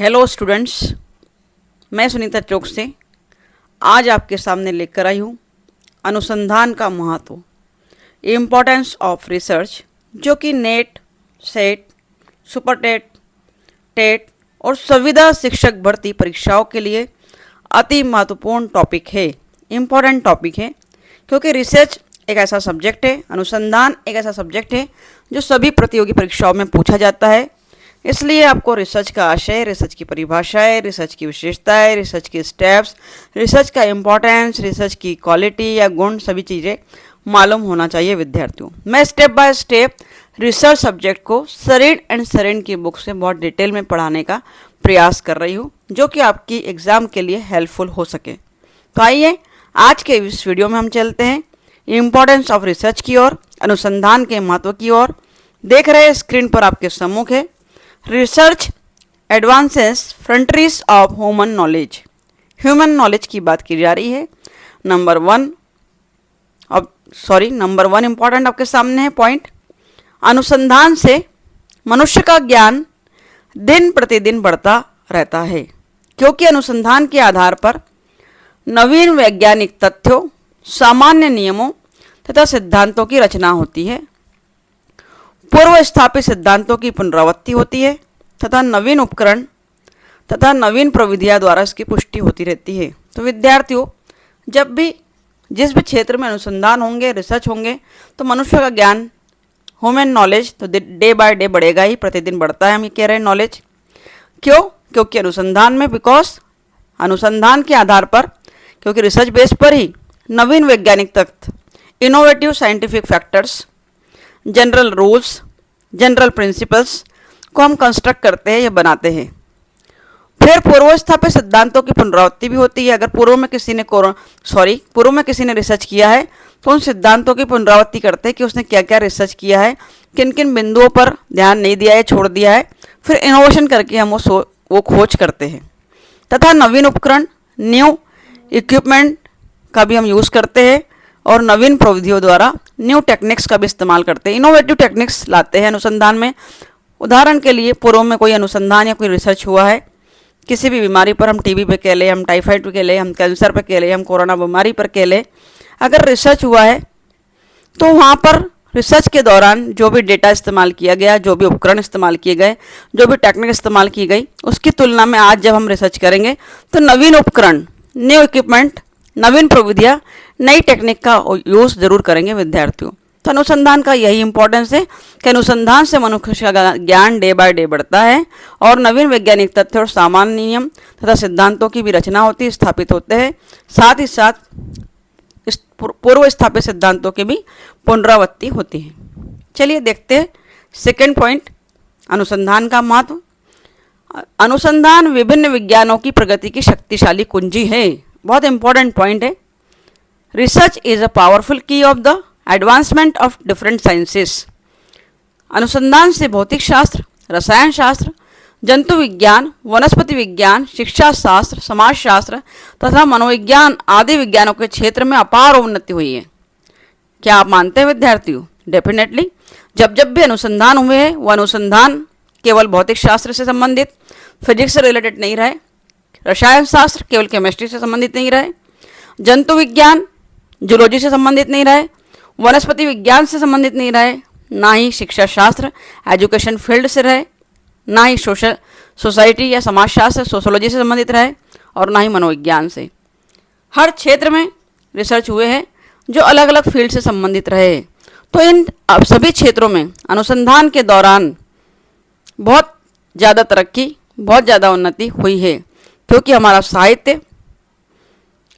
Hello students, मैं सुनीता चौक से आज आपके सामने लेकर आई हूँ अनुसंधान का महत्व, इम्पोर्टेंस ऑफ रिसर्च, जो कि NET, SET, super TET, TET और संविदा शिक्षक भर्ती परीक्षाओं के लिए अति महत्वपूर्ण टॉपिक है, इम्पोर्टेंट टॉपिक है। क्योंकि रिसर्च एक ऐसा सब्जेक्ट है, अनुसंधान एक ऐसा सब्जेक्ट है जो सभी प्रतियोगी परीक्षाओं में पूछा जाता है। इसलिए आपको रिसर्च का आशय, रिसर्च की परिभाषाएं, रिसर्च की विशेषताएं, रिसर्च के स्टेप्स, रिसर्च का इम्पोर्टेंस, रिसर्च की क्वालिटी या गुण, सभी चीज़ें मालूम होना चाहिए विद्यार्थियों। मैं step by step research subject को सरीन एंड सरीन की बुक से बहुत डिटेल में पढ़ाने का प्रयास कर रही हूँ, जो कि आपकी एग्ज़ाम के लिए हेल्पफुल हो सके। तो आइए आज के इस वीडियो में हम चलते हैं इम्पोर्टेंस ऑफ रिसर्च की ओर, अनुसंधान के महत्व की ओर। देख रहे हैं स्क्रीन पर आपके सम्मुख है research advances frontiers of human knowledge. Human knowledge की बात की जा रही है। नंबर वन इम्पॉर्टेंट आपके सामने है पॉइंट। अनुसंधान से मनुष्य का ज्ञान दिन प्रतिदिन बढ़ता रहता है, क्योंकि अनुसंधान के आधार पर नवीन वैज्ञानिक तथ्यों, सामान्य नियमों तथा सिद्धांतों की रचना होती है। पूर्व स्थापित सिद्धांतों की पुनरावृत्ति होती है तथा नवीन उपकरण तथा नवीन प्रविधियां द्वारा इसकी पुष्टि होती रहती है। तो विद्यार्थियों, जब भी जिस भी क्षेत्र में अनुसंधान होंगे, रिसर्च होंगे, तो मनुष्य का ज्ञान, ह्यूमन नॉलेज तो डे बाय डे बढ़ेगा ही, प्रतिदिन बढ़ता है। हम ये कह रहे हैं नॉलेज क्यों? क्योंकि अनुसंधान में, बिकॉज अनुसंधान के आधार पर, क्योंकि रिसर्च बेस पर ही नवीन वैज्ञानिक तथ्य, innovative scientific factors, general rules, general principles को हम कंस्ट्रक्ट करते हैं या बनाते हैं। फिर पूर्व स्थापित सिद्धांतों की पुनरावृत्ति भी होती है। अगर पूर्व में किसी ने रिसर्च किया है तो उन सिद्धांतों की पुनरावृत्ति करते हैं कि उसने क्या क्या रिसर्च किया है, किन किन बिंदुओं पर ध्यान नहीं दिया है, छोड़ दिया है। फिर इनोवेशन करके हम वो खोज करते हैं तथा नवीन उपकरण, न्यू इक्विपमेंट का भी हम यूज़ करते हैं और नवीन प्रविधियों द्वारा न्यू टेक्निक्स का भी इस्तेमाल करते हैं, इनोवेटिव टेक्निक्स लाते हैं अनुसंधान में। उदाहरण के लिए, पूर्व में कोई अनुसंधान या कोई रिसर्च हुआ है किसी भी बीमारी पर, हम टीबी पे कह लें, हम टाइफाइड पे कह लें, हम कैंसर पे कह लें, हम कोरोना बीमारी पर कह लें, अगर रिसर्च हुआ है तो वहाँ पर रिसर्च के दौरान जो भी डेटा इस्तेमाल किया गया, जो भी उपकरण इस्तेमाल किए गए, जो भी टेक्निक इस्तेमाल की गई, उसकी तुलना में आज जब हम रिसर्च करेंगे तो नवीन उपकरण, न्यू इक्विपमेंट, नवीन प्रविधियाँ, नई टेक्निक का यूज़ जरूर करेंगे विद्यार्थियों। तो अनुसंधान का यही इंपॉर्टेंस है कि अनुसंधान से मनुष्य का ज्ञान डे बाय डे बढ़ता है और नवीन वैज्ञानिक तथ्य और सामान्य नियम तथा सिद्धांतों की भी रचना होती है, स्थापित होते हैं। साथ ही साथ इस पूर्व स्थापित सिद्धांतों की भी पुनरावृत्ति होती है। चलिए देखते हैं सेकेंड पॉइंट, अनुसंधान का महत्व। अनुसंधान विभिन्न विज्ञानों की प्रगति की शक्तिशाली कुंजी है। बहुत इंपॉर्टेंट पॉइंट है। रिसर्च इज अ पावरफुल की of the advancement of different sciences. अनुसंधान से भौतिक शास्त्र, रसायन शास्त्र, जंतु विज्ञान, वनस्पति विज्ञान, शिक्षा शास्त्र, समाज शास्त्र तथा मनोविज्ञान आदि विज्ञानों के क्षेत्र में अपार उन्नति हुई है। क्या आप मानते हैं विद्यार्थियों? डेफिनेटली। जब जब भी अनुसंधान हुए हैं, वो अनुसंधान केवल भौतिक शास्त्र से संबंधित, फिजिक्स से रिलेटेड नहीं रहे, रसायन शास्त्र केवल केमिस्ट्री से संबंधित नहीं रहे, जंतु विज्ञान जूलॉजी से संबंधित नहीं रहे, वनस्पति विज्ञान से संबंधित नहीं रहे, ना ही शिक्षा शास्त्र एजुकेशन फील्ड से रहे, ना ही सोसाइटी या समाजशास्त्र सोशोलॉजी से संबंधित रहे, और ना ही मनोविज्ञान से। हर क्षेत्र में रिसर्च हुए हैं जो अलग अलग फील्ड से संबंधित रहे। तो इन अब सभी क्षेत्रों में अनुसंधान के दौरान बहुत ज़्यादा तरक्की, बहुत ज़्यादा उन्नति हुई है, क्योंकि हमारा साहित्य,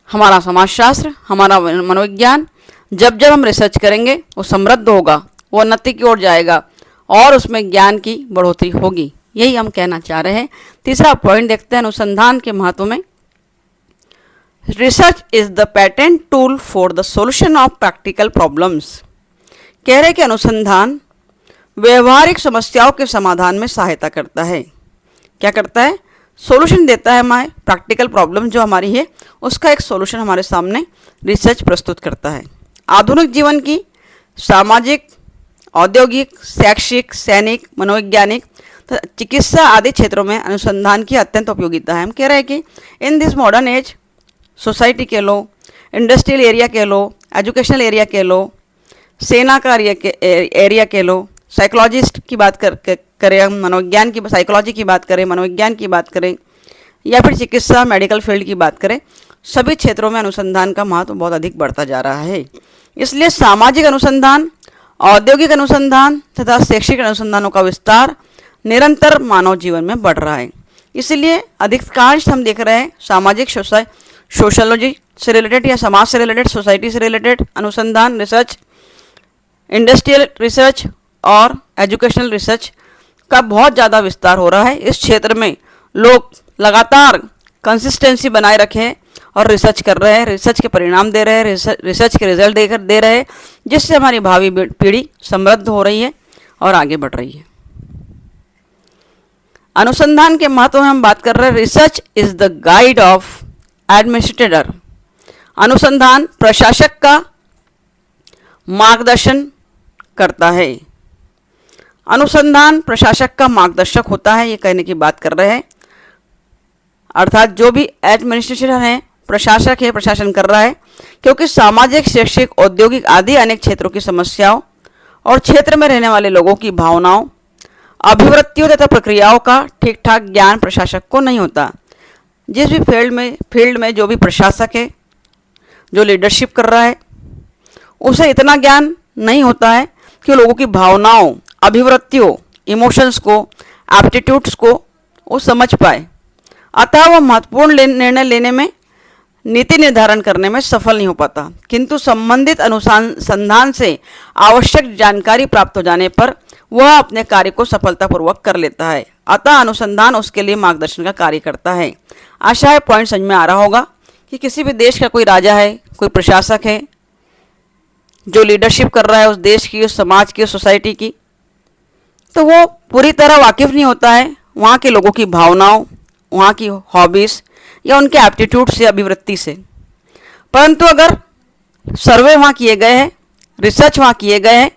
हमारा समाजशास्त्र, हमारा मनोविज्ञान, जब जब हम रिसर्च करेंगे वो समृद्ध होगा, वो उन्नति की ओर जाएगा और उसमें ज्ञान की बढ़ोतरी होगी। यही हम कहना चाह रहे हैं। तीसरा पॉइंट देखते हैं अनुसंधान के महत्व में। Research is the patent tool for the solution of practical problems. कह रहे कि अनुसंधान व्यवहारिक समस्याओं के समाधान में सहायता करता है। क्या करता है? सॉल्यूशन देता है। हमारे प्रैक्टिकल प्रॉब्लम जो हमारी है उसका एक सॉल्यूशन हमारे सामने रिसर्च प्रस्तुत करता है। आधुनिक जीवन की सामाजिक, औद्योगिक, शैक्षिक, सैनिक, मनोवैज्ञानिक तो चिकित्सा आदि क्षेत्रों में अनुसंधान की अत्यंत उपयोगिता है। हम कह रहे हैं कि in this modern age society कह लो, इंडस्ट्रियल एरिया कह लो, एजुकेशनल एरिया कह लो, सेना का एरिया कह लो, साइकोलॉजिस्ट की बात करें हम, मनोविज्ञान की साइकोलॉजी की बात करें, मनोविज्ञान की बात करें, या फिर चिकित्सा मेडिकल फील्ड की बात करें, सभी क्षेत्रों में अनुसंधान का महत्व बहुत अधिक बढ़ता जा रहा है। इसलिए सामाजिक अनुसंधान, औद्योगिक अनुसंधान तथा शैक्षिक अनुसंधानों का विस्तार निरंतर मानव जीवन में बढ़ रहा है। इसलिए अधिकांश हम देख रहे हैं सामाजिक सोशोलॉजी से रिलेटेड या समाज से रिलेटेड, सोसाइटी से रिलेटेड अनुसंधान, रिसर्च, इंडस्ट्रियल रिसर्च और एजुकेशनल रिसर्च का बहुत ज़्यादा विस्तार हो रहा है। इस क्षेत्र में लोग लगातार कंसिस्टेंसी बनाए रखें और रिसर्च कर रहे हैं, रिसर्च के परिणाम दे रहे हैं, रिसर्च के रिजल्ट दे रहे हैं, जिससे हमारी भावी पीढ़ी समृद्ध हो रही है और आगे बढ़ रही है। अनुसंधान के महत्व में हम बात कर रहे हैं। Research is the guide of administrator. अनुसंधान प्रशासक का मार्गदर्शन करता है। अनुसंधान प्रशासक का मार्गदर्शक होता है, ये कहने की बात कर रहे हैं। अर्थात जो भी एडमिनिस्ट्रेशन है, प्रशासक है, प्रशासन कर रहा है, क्योंकि सामाजिक, शैक्षिक, औद्योगिक आदि अनेक क्षेत्रों की समस्याओं और क्षेत्र में रहने वाले लोगों की भावनाओं, अभिवृत्तियों तथा प्रक्रियाओं का ठीक ठाक ज्ञान प्रशासक को नहीं होता। जिस भी फील्ड में जो भी प्रशासक है, जो लीडरशिप कर रहा है, उसे इतना ज्ञान नहीं होता है कि लोगों की भावनाओं, अभिवृत्तियों, इमोशंस को, एप्टीट्यूड्स को वो समझ पाए। अतः वह महत्वपूर्ण निर्णय लेने में, नीति निर्धारण करने में सफल नहीं हो पाता। किंतु संबंधित अनुसंधान से आवश्यक जानकारी प्राप्त हो जाने पर वह अपने कार्य को सफलतापूर्वक कर लेता है। अतः अनुसंधान उसके लिए मार्गदर्शन का कार्य करता है। आशा है पॉइंट समझ में आ रहा होगा कि किसी भी देश का कोई राजा है, कोई प्रशासक है जो लीडरशिप कर रहा है उस देश की, उस समाज की, उस सोसाइटी की, तो वो पूरी तरह वाकिफ नहीं होता है वहाँ के लोगों की भावनाओं, वहाँ की हॉबीज़ या उनके एप्टीट्यूड से, अभिवृत्ति से। परंतु अगर सर्वे वहाँ किए गए हैं, रिसर्च वहाँ किए गए हैं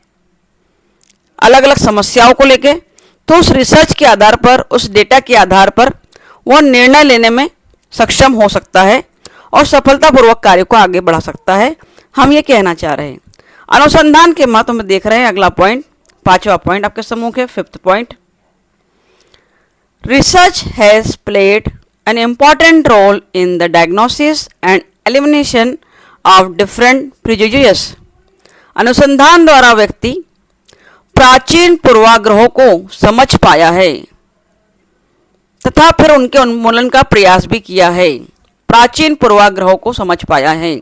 अलग अलग समस्याओं को लेके, तो उस रिसर्च के आधार पर, उस डेटा के आधार पर वह निर्णय लेने में सक्षम हो सकता है और सफलतापूर्वक कार्य को आगे बढ़ा सकता है। हम ये कहना चाह रहे हैं। अनुसंधान के महत्व में देख रहे हैं अगला पॉइंट, पांचवा पॉइंट आपके समूह के, fifth point. Research has played an important role in the diagnosis and elimination of different prejudices। अनुसंधान द्वारा व्यक्ति प्राचीन पूर्वाग्रहों को समझ पाया है तथा फिर उनके उन्मूलन का प्रयास भी किया है। प्राचीन पूर्वाग्रहों को समझ पाया है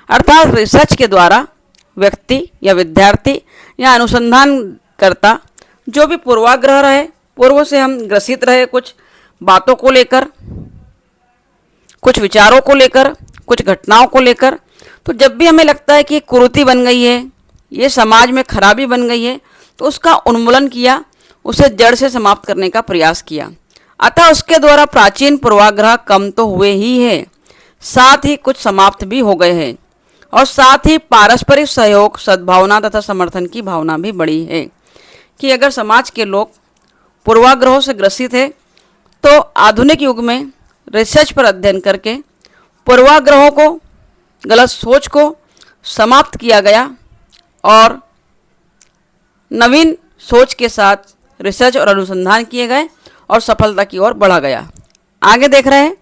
अर्थात रिसर्च के द्वारा व्यक्ति या विद्यार्थी या अनुसंधानकर्ता जो भी पूर्वाग्रह रहे, पूर्व से हम ग्रसित रहे कुछ बातों को लेकर, कुछ विचारों को लेकर, कुछ घटनाओं को लेकर, तो जब भी हमें लगता है कि कुरीति बन गई है, ये समाज में खराबी बन गई है, तो उसका उन्मूलन किया, उसे जड़ से समाप्त करने का प्रयास किया। अतः उसके द्वारा प्राचीन पूर्वाग्रह कम तो हुए ही है, साथ ही कुछ समाप्त भी हो गए हैं और साथ ही पारस्परिक सहयोग, सद्भावना तथा समर्थन की भावना भी बढ़ी है कि अगर समाज के लोग पूर्वाग्रहों से ग्रसित है तो आधुनिक युग में रिसर्च पर अध्ययन करके पूर्वाग्रहों को, गलत सोच को समाप्त किया गया और नवीन सोच के साथ रिसर्च और अनुसंधान किए गए और सफलता की ओर बढ़ा गया। आगे देख रहे हैं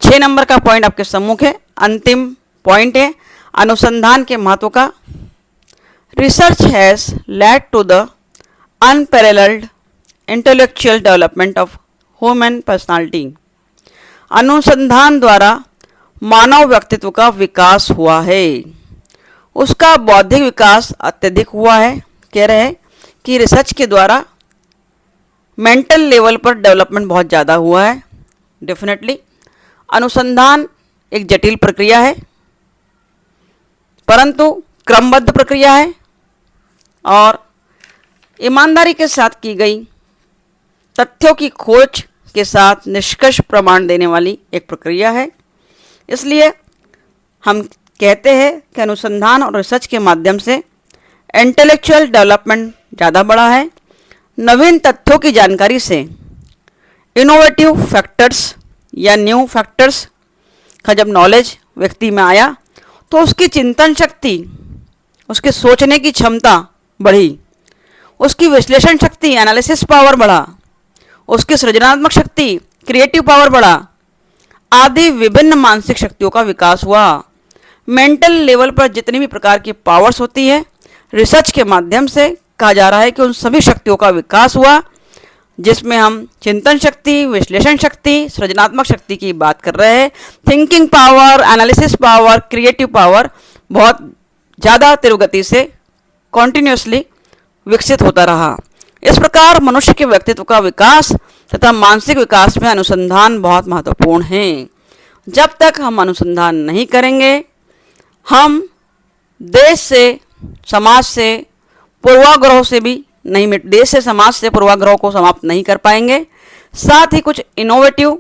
6 नंबर का पॉइंट आपके सम्मुख है, अंतिम पॉइंट है अनुसंधान के महत्व का। Research has led to the unparalleled intellectual development of human personality. अनुसंधान द्वारा मानव व्यक्तित्व का विकास हुआ है, उसका बौद्धिक विकास अत्यधिक हुआ है। कह रहे हैं कि रिसर्च के द्वारा मेंटल लेवल पर डेवलपमेंट बहुत ज़्यादा हुआ है। डेफिनेटली अनुसंधान एक जटिल प्रक्रिया है, परंतु क्रमबद्ध प्रक्रिया है और ईमानदारी के साथ की गई तथ्यों की खोज के साथ निष्कर्ष प्रमाण देने वाली एक प्रक्रिया है। इसलिए हम कहते हैं कि अनुसंधान और रिसर्च के माध्यम से इंटेलेक्चुअल डेवलपमेंट ज़्यादा बढ़ा है, नवीन तथ्यों की जानकारी से इनोवेटिव फैक्टर्स या न्यू फैक्टर्स का जब नॉलेज व्यक्ति में आया तो उसकी चिंतन शक्ति, उसके सोचने की क्षमता बढ़ी, उसकी विश्लेषण शक्ति एनालिसिस पावर बढ़ा, उसकी सृजनात्मक शक्ति क्रिएटिव पावर बढ़ा, आदि विभिन्न मानसिक शक्तियों का विकास हुआ। मेंटल लेवल पर जितनी भी प्रकार की पावर्स होती है, रिसर्च के माध्यम से कहा जा रहा है कि उन सभी शक्तियों का विकास हुआ, जिसमें हम चिंतन शक्ति, विश्लेषण शक्ति, सृजनात्मक शक्ति की बात कर रहे हैं। Thinking power, analysis power, creative power बहुत ज़्यादा तीव्र गति से कॉन्टिन्यूसली विकसित होता रहा। इस प्रकार मनुष्य के व्यक्तित्व का विकास तथा मानसिक विकास में अनुसंधान बहुत महत्वपूर्ण है। जब तक हम अनुसंधान नहीं करेंगे, हम देश से, समाज से, पूर्वाग्रहों से भी नहीं देश से, समाज से पूर्वाग्रहों को समाप्त नहीं कर पाएंगे। साथ ही कुछ इनोवेटिव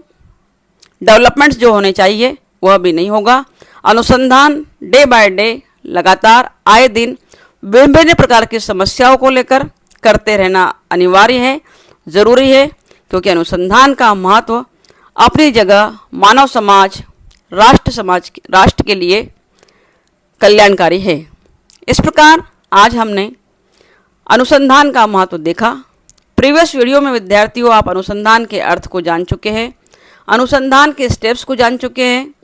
डेवलपमेंट्स जो होने चाहिए वह भी नहीं होगा। अनुसंधान डे बाय डे लगातार आए दिन विभिन्न प्रकार की समस्याओं को लेकर करते रहना अनिवार्य है, ज़रूरी है, क्योंकि अनुसंधान का महत्व अपनी जगह मानव समाज, राष्ट्र के लिए कल्याणकारी है। इस प्रकार आज हमने अनुसंधान का महत्व देखा। प्रीवियस वीडियो में विद्यार्थियों आप अनुसंधान के अर्थ को जान चुके हैं, अनुसंधान के स्टेप्स को जान चुके हैं,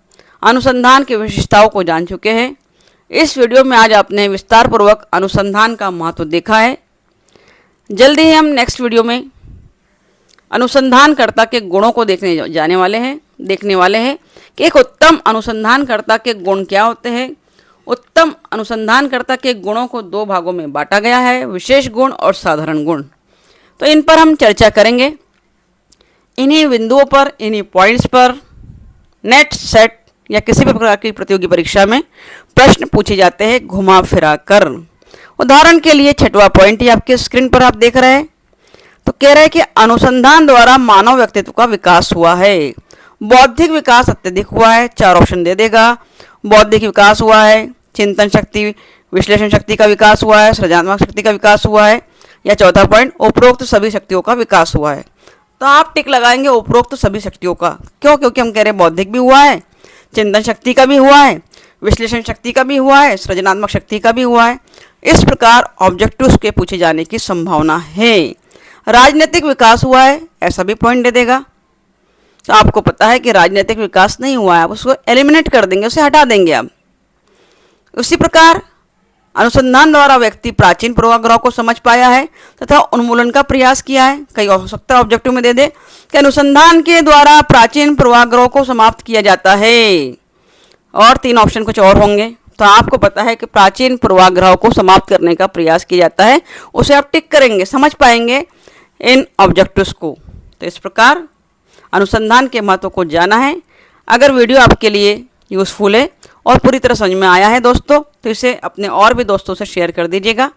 अनुसंधान की विशेषताओं को जान चुके हैं। इस वीडियो में आज आपने विस्तार पूर्वक अनुसंधान का महत्व देखा है। जल्दी ही हम नेक्स्ट वीडियो में अनुसंधानकर्ता के गुणों को देखने वाले हैं कि एक उत्तम अनुसंधानकर्ता के गुण क्या होते हैं। उत्तम अनुसंधानकर्ता के गुणों को दो भागों में बांटा गया है, विशेष गुण और साधारण गुण। तो इन पर हम चर्चा करेंगे। इन्हीं बिंदुओं पर, इन्हीं पॉइंट्स पर नेट, सेट या किसी भी प्रकार की प्रतियोगी परीक्षा में प्रश्न पूछे जाते हैं घुमा फिरा कर। उदाहरण के लिए 6वां पॉइंट ही आपके स्क्रीन पर आप देख रहे हैं। तो कह रहे हैं कि अनुसंधान द्वारा मानव व्यक्तित्व का विकास हुआ है। बौद्धिक विकास अत्यधिक हुआ है, 4 ऑप्शन दे देगा। बौद्धिक विकास हुआ है, चिंतन शक्ति, विश्लेषण शक्ति का विकास हुआ है, सृजनात्मक शक्ति का विकास हुआ है, या चौथा पॉइंट उपरोक्त सभी शक्तियों का विकास हुआ है। तो आप टिक लगाएंगे उपरोक्त सभी शक्तियों का। क्यों? क्योंकि हम कह रहे हैं बौद्धिक भी हुआ है, चिंतन शक्ति का भी हुआ है, विश्लेषण शक्ति का भी हुआ है, सृजनात्मक शक्ति का भी हुआ है। इस प्रकार ऑब्जेक्टिव्स के पूछे जाने की संभावना है। राजनीतिक विकास हुआ है, ऐसा भी पॉइंट दे देगा। तो आपको पता है कि राजनीतिक विकास नहीं हुआ है, आप उसको एलिमिनेट कर देंगे, उसे हटा देंगे आप। उसी प्रकार अनुसंधान द्वारा व्यक्ति प्राचीन पूर्वाग्रहों को समझ पाया है तथा उन्मूलन का प्रयास किया है। कई हो सकता है ऑब्जेक्टिव में दे दे कि अनुसंधान के द्वारा प्राचीन पूर्वाग्रहों को समाप्त किया जाता है, और 3 ऑप्शन कुछ और होंगे। तो आपको पता है कि प्राचीन पूर्वाग्रहों को समाप्त करने का प्रयास किया जाता है, उसे आप टिक करेंगे, समझ पाएंगे इन ऑब्जेक्टिव्स को। तो इस प्रकार अनुसंधान के महत्व को जाना है। अगर वीडियो आपके लिए यूज़फुल है और पूरी तरह समझ में आया है दोस्तों, तो इसे अपने और भी दोस्तों से शेयर कर दीजिएगा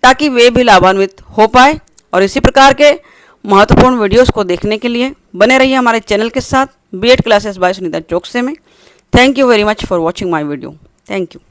ताकि वे भी लाभान्वित हो पाए। और इसी प्रकार के महत्वपूर्ण वीडियोस को देखने के लिए बने रहिए हमारे चैनल के साथ, B.Ed classes bye Sunita Chouksey में। Thank you very much for watching my video. Thank you.